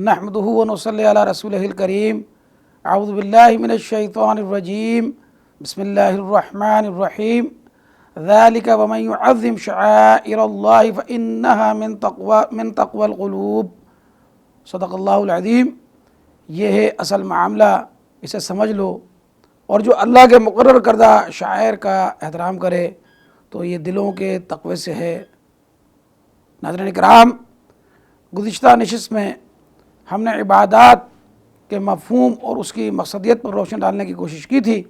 نحمدہ ونصلی علی رسولہ الکریم اعوذ باللہ من الشیطان الرجیم بسم اللہ الرحمن الرحیم ذالک ومن یعظم شعائر اللہ فإنہا من تقوی القلوب۔ صدق اللہ العظیم۔ یہ ہے اصل معاملہ، اسے سمجھ لو، اور جو اللہ کے مقرر کردہ شعائر کا احترام کرے تو یہ دلوں کے تقوی سے ہے۔ ناظرین کرام، گزشتہ نشست میں ہم نے عبادات کے مفہوم اور اس کی مقصدیت پر روشن ڈالنے کی کوشش کی تھی،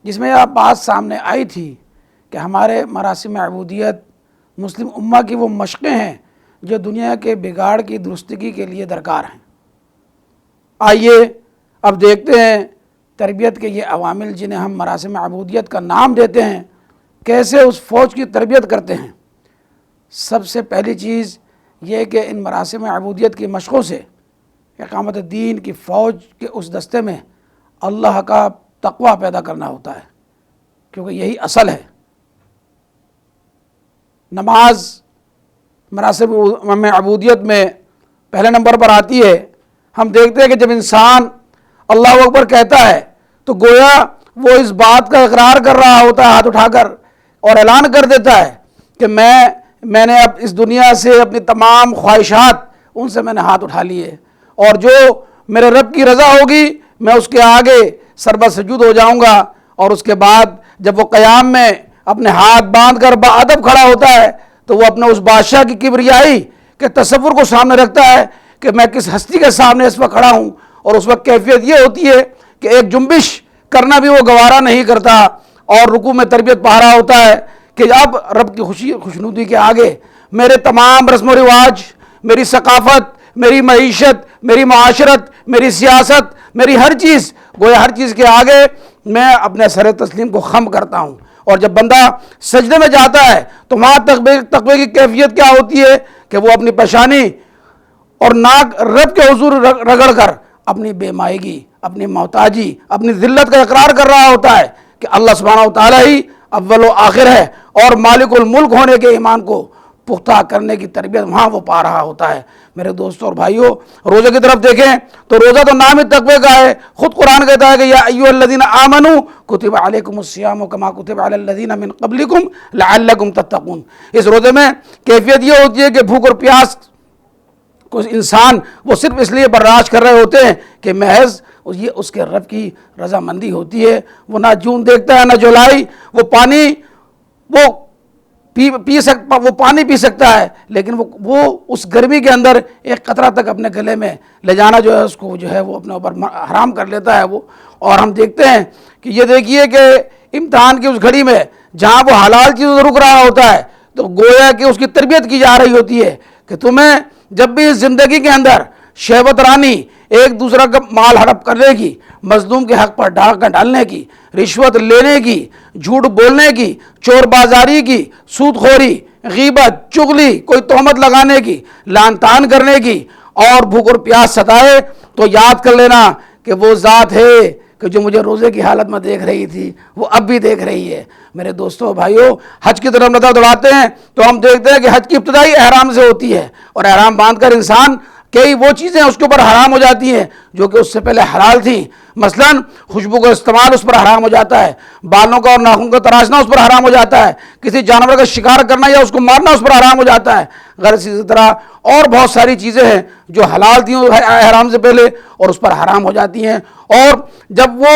جس میں یہ بات سامنے آئی تھی کہ ہمارے مراسم عبودیت مسلم امہ کی وہ مشقیں ہیں جو دنیا کے بگاڑ کی درستگی کے لیے درکار ہیں۔ آئیے اب دیکھتے ہیں تربیت کے یہ عوامل جنہیں ہم مراسم عبودیت کا نام دیتے ہیں کیسے اس فوج کی تربیت کرتے ہیں۔ سب سے پہلی چیز یہ کہ ان مراسم عبودیت کی مشقوں سے اقامت دین کی فوج کے اس دستے میں اللہ کا تقوی پیدا کرنا ہوتا ہے، کیونکہ یہی اصل ہے۔ نماز مراسم عبودیت میں پہلے نمبر پر آتی ہے۔ ہم دیکھتے ہیں کہ جب انسان اللہ اکبر کہتا ہے تو گویا وہ اس بات کا اقرار کر رہا ہوتا ہے ہاتھ اٹھا کر، اور اعلان کر دیتا ہے کہ میں نے اب اس دنیا سے اپنی تمام خواہشات ان سے میں نے ہاتھ اٹھا لیے، اور جو میرے رب کی رضا ہوگی میں اس کے آگے سربت سجود ہو جاؤں گا۔ اور اس کے بعد جب وہ قیام میں اپنے ہاتھ باندھ کر باادب کھڑا ہوتا ہے تو وہ اپنے اس بادشاہ کی کبریائی کے تصور کو سامنے رکھتا ہے کہ میں کس ہستی کے سامنے اس وقت کھڑا ہوں، اور اس وقت کیفیت یہ ہوتی ہے کہ ایک جنبش کرنا بھی وہ گوارا نہیں کرتا، اور رکوع میں تربیت پا رہا ہوتا ہے کہ اب رب کی خوشنودی کے آگے میرے تمام رسم و رواج، میری ثقافت، میری معیشت، میری معاشرت، میری سیاست، میری ہر چیز، گویا ہر چیز کے آگے میں اپنے سر تسلیم کو خم کرتا ہوں۔ اور جب بندہ سجدے میں جاتا ہے تو وہاں تقوی کی کیفیت کیا ہوتی ہے کہ وہ اپنی پیشانی اور ناک رب کے حضور رگڑ کر اپنی بے مائگی، اپنی محتاجی، اپنی ذلت کا اقرار کر رہا ہوتا ہے کہ اللہ سبحانہ و تعالیٰ ہی اول و آخر ہے، اور مالک الملک ہونے کے ایمان کو پختہ کرنے کی تربیت وہاں وہ پا رہا ہوتا ہے۔ میرے دوستوں اور بھائیوں، روزے کی طرف دیکھیں تو روزہ تو نام ہی تقوی کا ہے۔ خود قرآن کہتا ہے کہ یا ایھا الذین آمنوا کتب علیکم الصیام کما کتب علی الذین من قبلکم لعلکم تتقون۔ اس روزے میں کیفیت یہ ہوتی ہے کہ بھوک اور پیاس کو انسان وہ صرف اس لیے برداشت کر رہے ہوتے ہیں کہ محض یہ اس کے رب کی رضامندی ہوتی ہے۔ وہ نہ جون دیکھتا ہے نہ جولائی، وہ پانی پی سکتا ہے، لیکن وہ اس گرمی کے اندر ایک قطرہ تک اپنے گلے میں لے جانا جو ہے اس کو جو ہے وہ اپنے اوپر حرام کر لیتا ہے وہ۔ اور ہم دیکھتے ہیں کہ یہ دیکھیے کہ امتحان کی اس گھڑی میں جہاں وہ حلال چیزوں سے رک رہا ہوتا ہے تو گویا کہ اس کی تربیت کی جا رہی ہوتی ہے کہ تمہیں جب بھی اس زندگی کے اندر شہوت رانی، ایک دوسرا کا مال ہڑپ کرنے کی، مظلوم کے حق پر ڈاکہ ڈالنے کی، رشوت لینے کی، جھوٹ بولنے کی، چور بازاری کی، سود خوری، غیبت، چغلی، کوئی تہمت لگانے کی، لعن طعن کرنے کی، اور بھوک اور پیاس ستائے تو یاد کر لینا کہ وہ ذات ہے کہ جو مجھے روزے کی حالت میں دیکھ رہی تھی وہ اب بھی دیکھ رہی ہے۔ میرے دوستوں بھائیوں، حج کی طرف نظر دوڑاتے ہیں تو ہم دیکھتے ہیں کہ حج کی ابتدائی احرام سے ہوتی ہے، اور احرام باندھ کر انسان کئی وہ چیزیں اس کے اوپر حرام ہو جاتی ہیں جو کہ اس سے پہلے حلال تھیں۔ مثلا خوشبو کا استعمال اس پر حرام ہو جاتا ہے، بالوں کا اور ناخن کا تراشنا اس پر حرام ہو جاتا ہے، کسی جانور کا شکار کرنا یا اس کو مارنا اس پر حرام ہو جاتا ہے، غرض اسی طرح اور بہت ساری چیزیں ہیں جو حلال تھیں احرام سے پہلے اور اس پر حرام ہو جاتی ہیں۔ اور جب وہ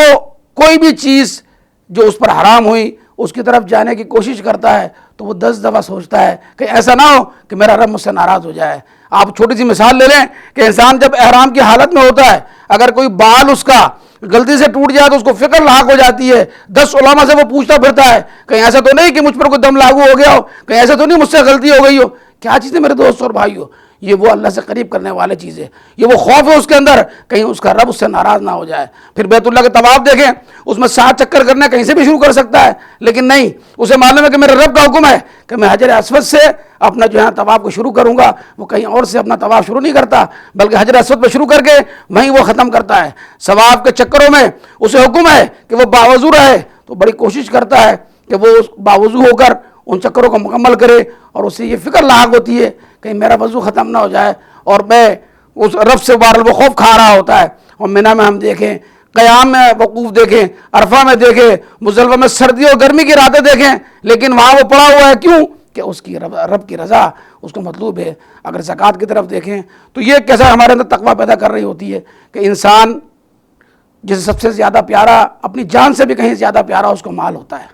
کوئی بھی چیز جو اس پر حرام ہوئی اس کی طرف جانے کی کوشش کرتا ہے تو وہ 10 دفعہ سوچتا ہے کہ ایسا نہ ہو کہ میرا رب مجھ سے ناراض ہو جائے۔ آپ چھوٹی سی مثال لے لیں کہ انسان جب احرام کی حالت میں ہوتا ہے، اگر کوئی بال اس کا غلطی سے ٹوٹ جائے تو اس کو فکر لاحق ہو جاتی ہے، 10 علماء سے وہ پوچھتا پھرتا ہے کہیں ایسا تو نہیں کہ مجھ پر کوئی دم لاگو ہو گیا ہو، کہیں ایسا تو نہیں مجھ سے غلطی ہو گئی ہو۔ کیا چیزیں میرے دوستوں اور بھائیوں؟ یہ وہ اللہ سے قریب کرنے والے چیزیں، یہ وہ خوف ہے اس کے اندر کہیں اس کا رب اس سے ناراض نہ ہو جائے۔ پھر بیت اللہ کے طواف دیکھیں، اس میں 7 چکر کرنے کہیں سے بھی شروع کر سکتا ہے، لیکن نہیں، اسے معلوم ہے کہ میرے رب کا حکم ہے کہ میں حجر اسود سے اپنا جو ہے طواف کو شروع کروں گا۔ وہ کہیں اور سے اپنا طواف شروع نہیں کرتا بلکہ حجر اسود پہ شروع کر کے وہیں وہ ختم کرتا ہے۔ ثواب کے چکروں میں اسے حکم ہے کہ وہ باوضو رہے تو بڑی کوشش کرتا ہے کہ وہ باوضو ہو کر ان چکروں کو مکمل کرے، اور اسے یہ فکر لاحق ہوتی ہے کہیں میرا وضو ختم نہ ہو جائے اور میں اس رب سے بہرحال وہ خوف کھا رہا ہوتا ہے. اور منی میں ہم دیکھیں, قیام میں وقوف دیکھیں, عرفہ میں دیکھیں, مزدلفہ میں سردی اور گرمی کی راتیں دیکھیں, لیکن وہاں وہ پڑا ہوا ہے. کیوں؟ کہ اس کی رب کی رضا اس کو مطلوب ہے. اگر زکوٰۃ کی طرف دیکھیں تو یہ کیسا ہمارے اندر تقویٰ پیدا کر رہی ہوتی ہے کہ انسان جسے سب سے زیادہ پیارا, اپنی جان سے بھی کہیں زیادہ پیارا اس کو مال ہوتا ہے,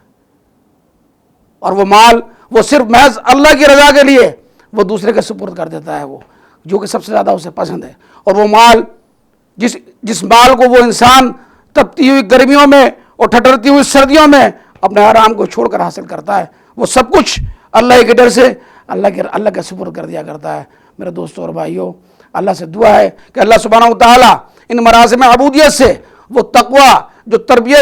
اور وہ مال وہ صرف محض اللہ کی رضا کے لیے وہ دوسرے کے سپرد کر دیتا ہے, وہ جو کہ سب سے زیادہ اسے پسند ہے. اور وہ مال جس مال کو وہ انسان تپتی ہوئی گرمیوں میں اور ٹھٹرتی ہوئی سردیوں میں اپنے آرام کو چھوڑ کر حاصل کرتا ہے, وہ سب کچھ اللہ کے ڈر سے اللہ کے سپرد کر دیا کرتا ہے. میرے دوستوں اور بھائیوں, اللہ سے دعا ہے کہ اللہ سبحانہ و تعالیٰ ان مراسم عبودیت سے وہ تقویٰ تقوی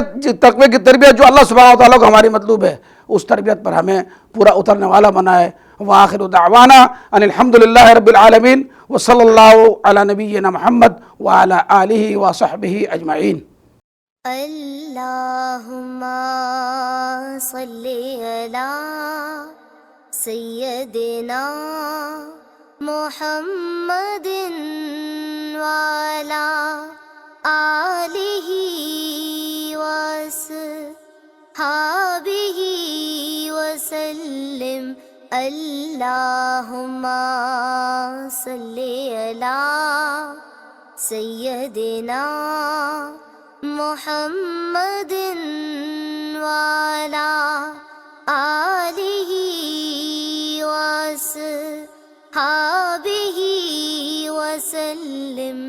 کی تربیت جو اللہ سبحانہ و تعالیٰ کو ہماری مطلوب ہے, اس تربیت پر ہمیں پورا اترنے والا بنائے. وآخر دعوانا ان الحمد للہ رب العالمین وصلی اللہ علی نبینا محمد وعلی آلہ وصحبہ اجمعین. اللہم صلی علی سیدنا محمد وعلی آلہ وصحبہ وسلم. اللہم صلی علی سیدنا محمد وعلی آلہ وصحبہ وسلم.